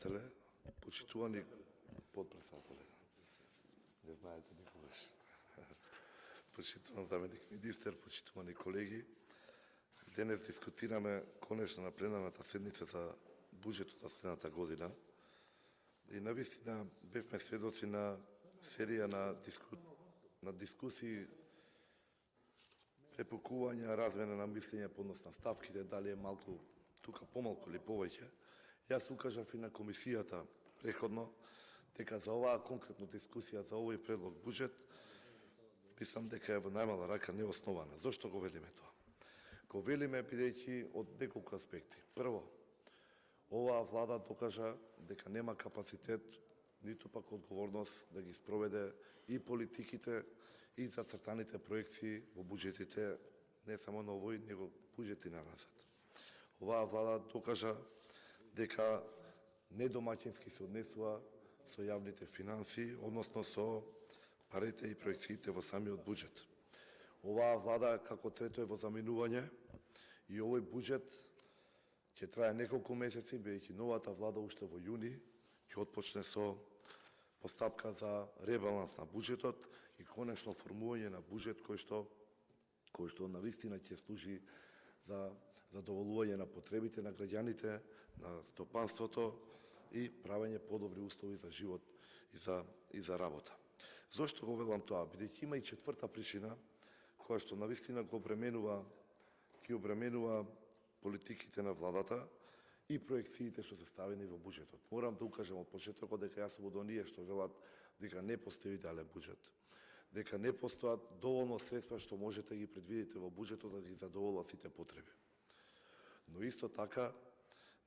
председателе, почитувани подпредседателе. Не знаете никогаш. Почитуван заменик министер, почитувани колеги. Денес дискутираме конечно на пленарната седница за буџетот за следната година. И навистина бевме сведоци на серија на дискусии, препукувања, размена на мислења по однос на ставките, дали е малку, тука помалку или повеќе. Јас укажав и на комисијата преходно дека за оваа конкретна дискусија за овој предлог буџет мислам дека е во најмала рака неоснована. Зошто го велиме тоа? Го велиме бидејќи од неколку аспекти. Прво, оваа влада докажа дека нема капацитет, ниту пак одговорност да ги спроведе и политиките и зацртаните проекции во буџетите, не само на овој, него буџети на назад. Оваа влада докажа дека недомаќински се однесува со јавните финанси, односно со парите и проекциите во самиот буџет. Оваа влада како трето е во заминување и овој буџет ќе трае неколку месеци, бидејќи новата влада уште во јуни ќе отпочне со постапка за ребаланс на буџетот и конечно формување на буџет кој што навистина ќе служи за задоволување на потребите на граѓаните, на стопанството и правење подобри услови за живот и за работа. Зошто го велам тоа? Бидејќи има и четврта причина која што навистина ги обременува политиките на владата и проекциите што се ставени во буџетот. Морам да укажам од почетокот дека јас сум од оние што велат дека не постои идеален буџет, дека не постојат доволно средства што можете да ги предвидите во буџетот да ги задоволат сите потреби. Но исто така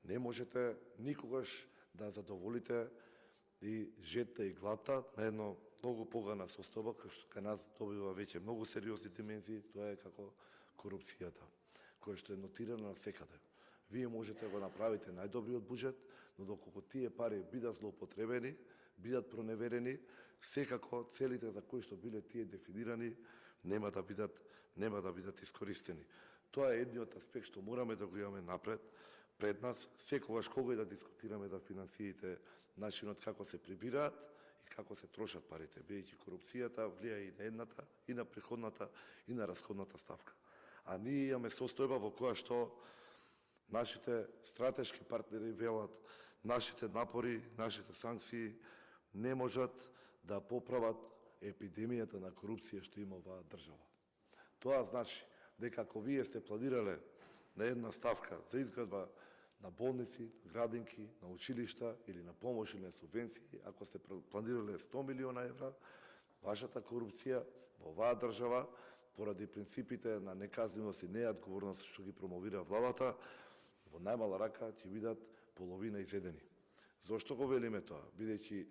не можете никогаш да задоволите и жедта и глата на едно многу погана состојба која што кај нас добива веќе многу сериозни димензии, тоа е како корупцијата, која што е нотирана навсекаде. Вие можете да го направите најдобриот буџет, но доколку тие пари бидат злоупотребени, бидат проневерени, секако целите за кои што биле тие дефинирани нема да бидат искористени. Тоа е едниот аспект што мораме да го имаме напред пред нас, секогаш кога и да дискутираме за финансиите, начинот како се прибираат и како се трошат парите, бидејќи корупцијата влија и на едната, и на приходната, и на расходната ставка. А ние имаме состојба во која што нашите стратешки партнери велат, нашите напори, нашите санкции не можат да поправат епидемијата на корупција што има оваа држава. Тоа значи дека ако вие сте планирале на една ставка за изградба на болници, на градинки, на училишта или на помош или на субвенции, ако сте планирале 100 милиона евра, вашата корупција во оваа држава, поради принципите на неказнивост и неодговорност што ги промовира владата, во најмала рака ќе бидат половина изедени. Зошто го велиме тоа? Бидејќи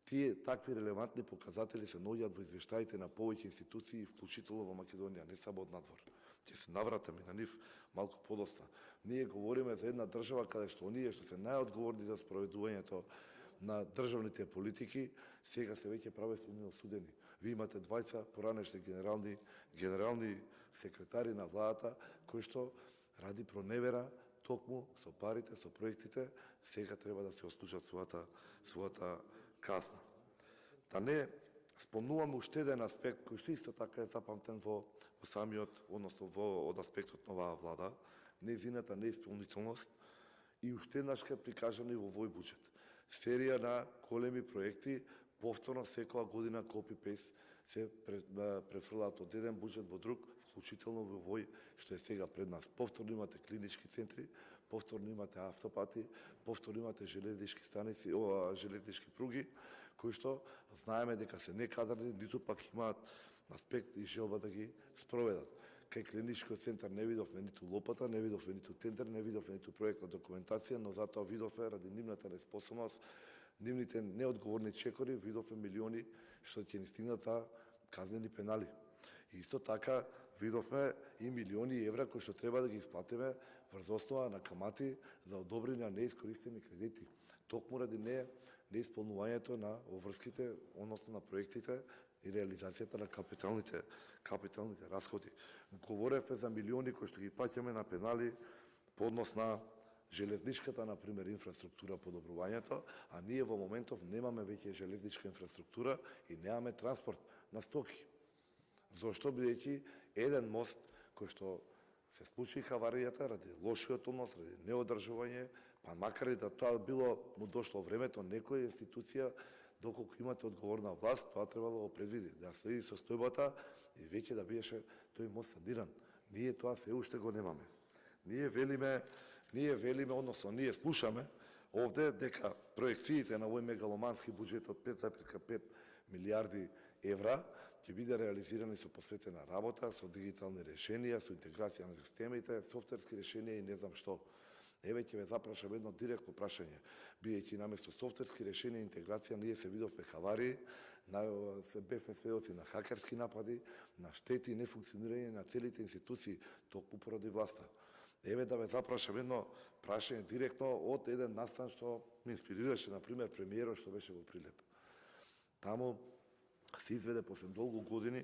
тие такви релевантни показатели се наоѓаат во извештаите на повеќе институции, вклучително во Македонија, не само од надвор. Ќе се навратаме на нив малку подоста. Ние говориме за една држава каде што оние што се најодговорни за спроведувањето на државните политики, сега се веќе правосудно осудени. Ви имате двајца поранешни генерални секретари на владата кои што ради проневера токму со парите, со проектите, сега треба да се ослужат својата казна. Да не спомнуваме уште еден аспект кој што исто така е запамтен во самиот, односно од аспектот на оваа влада, нејзината неисполнителност и уште еднаш ке прикажани во овој буџет. Серија на големи проекти, повторно секоја година копи-пейст се префрлаат од еден буџет во друг, вклучително во овој што е сега пред нас. Повторно имате клинички центри, повторно имате автопати, повторно имате железнички станици, железнички пруги, кои што знаеме дека се некадрни, ниту пак имаат аспект и желба да ги спроведат. Кај клиничкиот центар не видовме ниту лопата, не видовме ниту тендер, не видовме ниту проектна документација, но затоа видовме ради нивната неспособност, нивните неодговорни чекори, видовме милиони што ќе ни стигнат за казнени пенали. И исто така видовме и милиони евра кои што треба да ги исплатиме врз основа на камати за одобрени неискористени кредити. Токму ради неисполнувањето на обврските, односно на проектите и реализацијата на капиталните расходи. Говоревме за милиони кои што ги плаќаме на пенали по однос на железничката, например, инфраструктура, подобрувањето, а ние во моментов немаме веќе железничка инфраструктура и немаме транспорт на стоки. Зошто? Бидејќи еден мост кој што се случи хаваријата ради лошиот однос, ради неодржување, па макар и да тоа било му дошло времето, некоја институција, доколку имате одговорна власт, тоа треба да го предвиди, да следи состојбата и веќе да биеше тој мост саниран. Ние тоа се уште го немаме. Ние велиме, односно ние слушаме овде дека проекциите на овој мегаломански буџет од 5,5 милиарди евра ќе биде реализирани со посветена работа, со дигитални решенија, со интеграција на системите, софтверски решенија и не знам што. Еве ќе ве запрашам едно директно прашање. Бидејќи наместо софтверски решенија и интеграција, ние се видовме хавари, се бевме сведоци на хакерски напади, на штети и нефункционирање на целите институции, токму поради власта. Еве да ве запрашам едно прашање директно од еден настан што ме инспирираше, например, премиерот што беше во Прилеп. Таму се изведе после долго години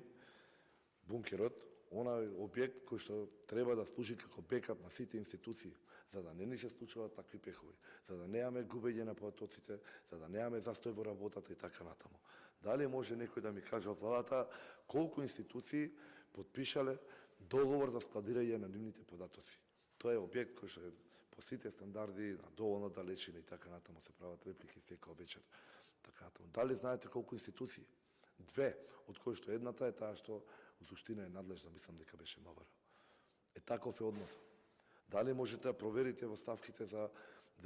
бункерот, онај објект кој што треба да служи како бекап на сите институции, за да не ни се случуваат такви пехови, за да немаме губење на потоците, за да немаме застој во работата и така натаму. Дали може некој да ми каже од владата колку институции потпишале договор за складирање на нивните податоци? Тоа е објект кој што е по сите стандарди, на доволно далечина и така натаму, се прават реплики секој вечер. Така натаму. Дали знаете колку институции? 2, од кои што едната е таа што у суштина е надлежна, мислам дека беше МВР. Таков е односот. Дали можете да проверите во ставките за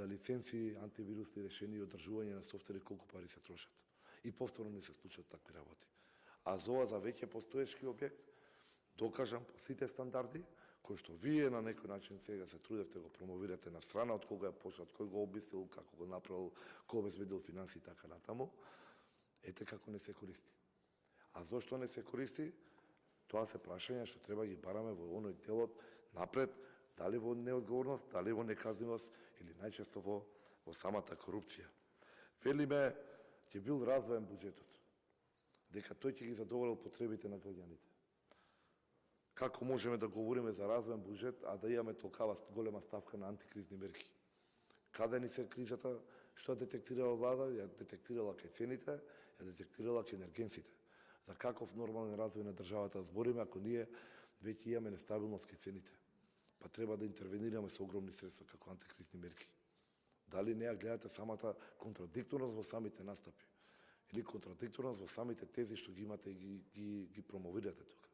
лиценци, антивирусни решенија и одржување на софтвери колку пари се трошат? И повторно не се случат такви работи. А за ова за веќе постоечки објект, докажам по сите стандарди, кој што вие на некој начин сега се трудевте го промовирате на страна, од кога е почнат, кој го обмислил, како го направил, кој обезбедил финанси и така натаму, ете како не се користи. А зошто не се користи? Тоа се прашања што треба ги бараме во оној делот напред, дали во неодговорност, дали во неказнивост или најчесто во самата корупција. Велиме, ќе бил развоен буџетот, дека тој ќе ги задоволил потребите на граѓаните. Како можеме да говориме за развоен буџет, а да имаме толкава голема ставка на антикризни мерки? Каде ни се кризата? Што детектирала влада? Ја детектирала кај цените, ја детектирала кај енергенците. За каков нормален развој на државата збориме ако ние веќе имаме нестабилност кај цените? Па треба да интервенираме со огромни средства како антикризни мерки. Дали не ја гледате самата контрадикторност во самите настапи? Или контрадикторност во самите тези што ги имате и ги промовирате тука?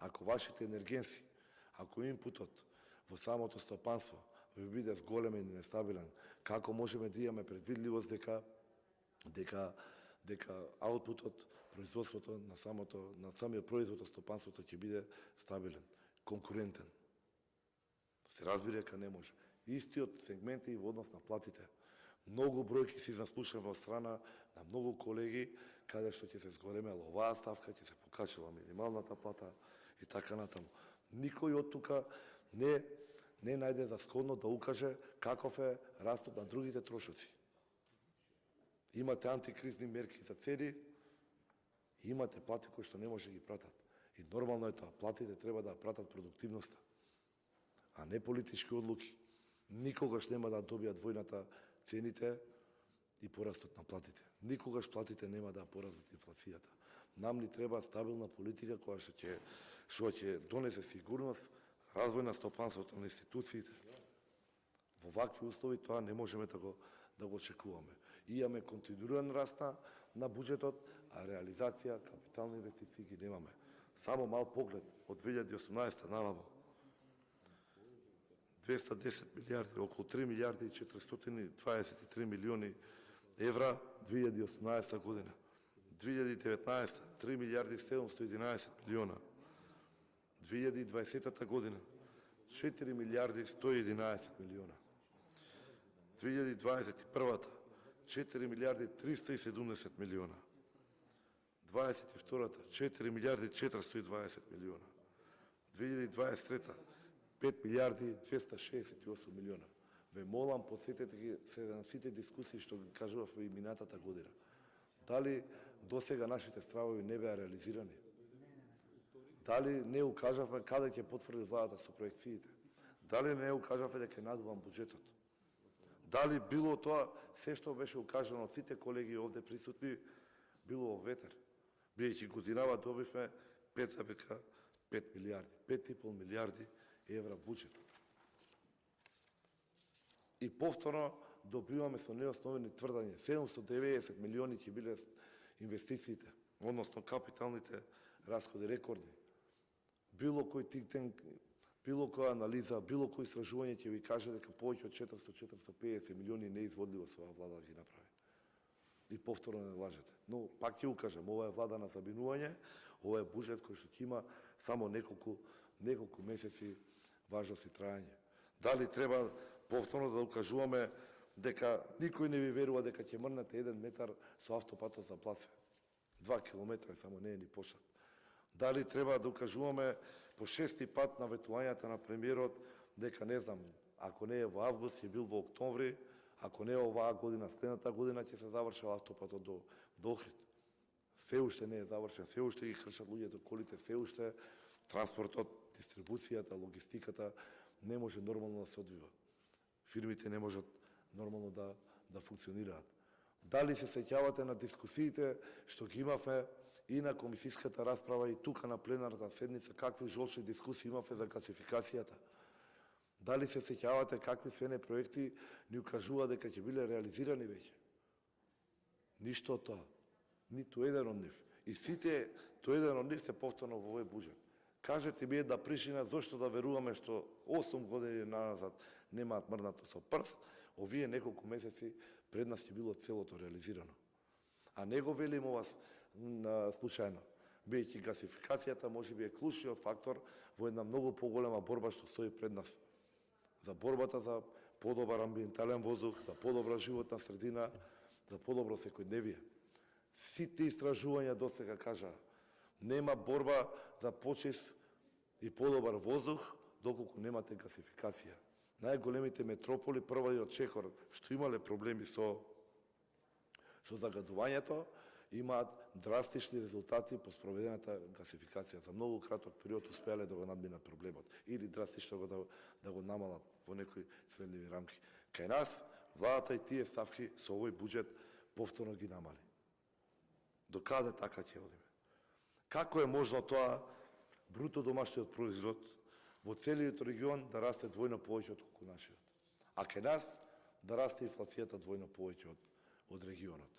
Ако вашите енергенси, ако инпутот во самото стопанство ви биде зголемен и нестабилен, како можеме да имаме предвидливост дека аутпутот, производството на самиот производ од стопанството ќе биде стабилен, конкурентен? Се разбира дека не може. Истиот сегмент и во однос на платите. Многу бројки си заслушам во страна на многу колеги, каде што ќе се зголемела оваа ставка, ќе се покачила минималната плата и така натаму. Никој од тука не најде за сходно да укаже каков е растот на другите трошоци. Имате антикризни мерки за цени, и имате плати кои што не може да ги пратат. И нормално е тоа, платите треба да пратат продуктивноста, а не политички одлуки. Никогаш нема да добијат војната цените и порастот на платите. Никогаш платите нема да пораснат инфлацијата. Нам ни треба стабилна политика која што ќе донесе сигурност, развој на стопанството, на институциите. Во вакви услови тоа не можеме да го очекуваме. Имаме континуиран раст на буџетот, а реализација, капитални инвестиции ги немаме. Само мал поглед од 2018 наваму. 210 милиарди, околу 3 милиарди и 423 милиони евра 2018 година. 2019 3 милиарди и 711 милиона. 2020 година 4 милиарди и 111 милиона. 2021 4 милиарди и 370 милиона. 22-та 4 милиарди и 420 милиона. 2023-та 5 милиарди и 268 милиона. Ве молам, подсетете се на сите дискусии што ги кажувавме и минатата година. Дали досега нашите стравови не беа реализирани? Дали не укажавме каде ќе потврди владата со проекциите? Дали не укажавме дека е надуван буџетот? Дали било тоа, се што беше укажано од сите колеги овде присутни, било во ветер. Бидејќи годинава добивме 5,5 милиарди, 5,5 милиарди евра буџет. И повторно добиваме со неосновени тврдање. 790 милиони ќе биле инвестициите, односно капиталните расходи рекордни. Било кој think tank, било која анализа, било кој истражување ќе ви каже дека повеќе од 400-450 милиони неизводливо со оваа влада ги направи. И повторно не лажете. Но пак ќе укажам, ова е влада на забинување, ова е буџет кој што ќе има само неколку месеци важност и трајање. Дали треба повторно да укажуваме дека никој не ви верува дека ќе мрнете 1 метар со автопатот за Плаце. 2 километра само не е ни пошат. Дали треба да укажуваме по 6ти пат на ветувањата на премиерот дека не знам, ако не е во август, ќе бил во октомври, ако не е оваа година, следната година ќе се заврши автопатот до Охрид. Се уште не е завршен, се уште ги кршат луѓето колите, се уште транспортот, дистрибуцијата, логистиката не може нормално да се одвива. Фирмите не можат нормално да функционираат. Дали се сеќавате на дискусиите што ги имавме и на комисиската расправа и тука на пленарната седница, какви жолчни дискусии имавме за гасификацијата? Дали се сеќавате какви свене проекти ни укажува дека ќе биле реализирани веќе? Ништо од тоа. Ниту еден од нив. И сите, тој еден од нив се повторно во овој буџет. Кажете ми една причина зошто да веруваме што 8 години назад немаат мрнато со прст, овие неколку месеци пред нас ќе било целото реализирано. А не го велим ова случајно, бидејќи гасификацијата можеби е клучниот фактор во една многу поголема борба што стои пред нас. За борбата за подобар амбиентален воздух, за подобра животна средина, за подобро секојдневие. Сите истражувања досега кажаа, нема борба за почист и подобар воздух доколку немате гасификација. Најголемите метрополи, прва и од Чехор, што имале проблеми со загадувањето, имаат драстични резултати по спроведената гасификација. За многу краток период успеале да го надминат проблемот или драстично да го намалат во некои сведливи рамки. Кај нас, владата и тие ставки со овој буџет повторно ги намали. До каде така ќе одиме? Како е можно тоа бруто домашниот производ во целиот регион да расте двојно повеќе од колку нашиот? А кај нас да расте инфлацијата двојно повеќе од регионот.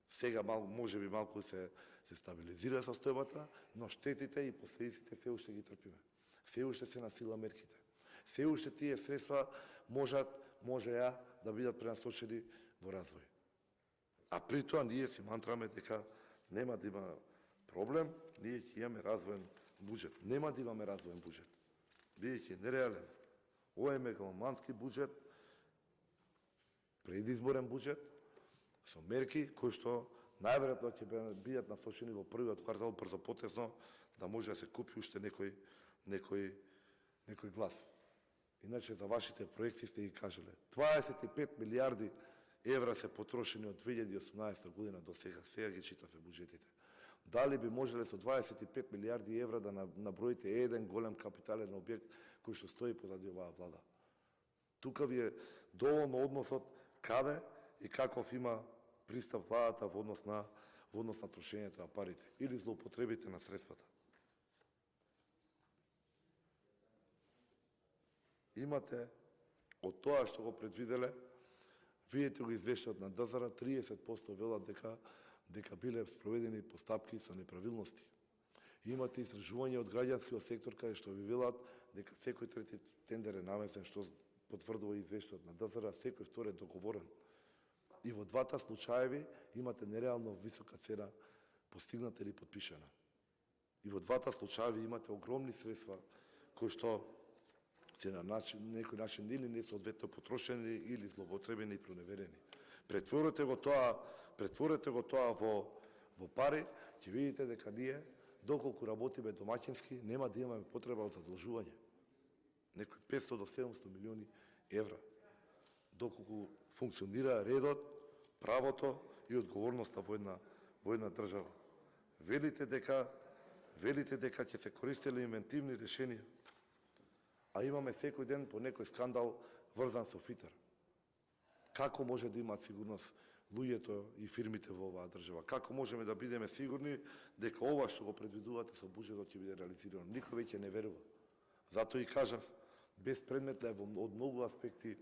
Сега можеби малку се стабилизира состојбата, но штетите и последиците се уште ги трпиме. Се уште се на сила мерките. Се уште тие средства можеа да бидат пренасочени во развој. А при тоа ние си мантраме дека нема да има проблем, ние ќе имаме развоен буџет. Нема да имаме развоен буџет. Бидејќи нереален. Ова е мегаломански буџет, предизборен буџет, со мерки кои што најверојатно ќе бидат насочени во првиот квартал брзопотезно, да може да се купи уште некој глас. Иначе за вашите проекции сте ги кажале. 25 милиарди евра се потрошени од 2018 година до сега. Сега ги читаве буџетите. Дали би можеле со 25 милиарди евра да наброите еден голем капитален објект кој што стои позади оваа влада? Тука ви е доволно односот каде и каков има пристап владата во однос на трошењето на парите или злоупотребите на средствата. Имате од тоа што го предвиделе, видите го извештајот на ДЗР, 30% велат дека биле спроведени постапки со неправилности. Имате истражување од граѓанскиот сектор каде што ви велат дека секој трети тендер е намесен, што потврдува извештајот на ДЗР, секој втори е договорен. И во двата случаеви имате нереално висока цена постигната или подпишана. И во двата случаеви имате огромни средства кои што се на некој начин или несоодветно потрошени или злоупотребени и проневерени. Претворете го тоа во пари, ќе видите дека ние, доколку работиме домаќински, нема да имаме потреба од задолжување. Некои 500 до 700 милиони евра. Доколку функционира редот, правото и одговорноста во една држава. Велите дека ќе се користеле инвентивни решенија, а имаме секој ден по некој скандал врзан со ФИТЕР. Како може да имаат сигурност луѓето и фирмите во оваа држава? Како можеме да бидеме сигурни дека ова што го предвидувате со буџетот ќе биде реализирано? Никој веќе не верува. Затоа и кажав, безпредметна е од многу аспекти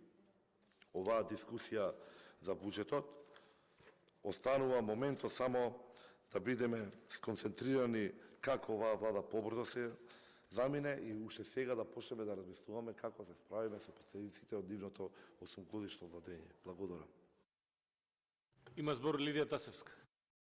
оваа дискусија за буџетот. Останува моментот само да бидеме сконцентрирани како оваа влада побрзо се замине и уште сега да почнеме да размислуваме како се справиме со последиците од нивното 8-годишно владење. Благодарам. Има збор Лидија Тасевска.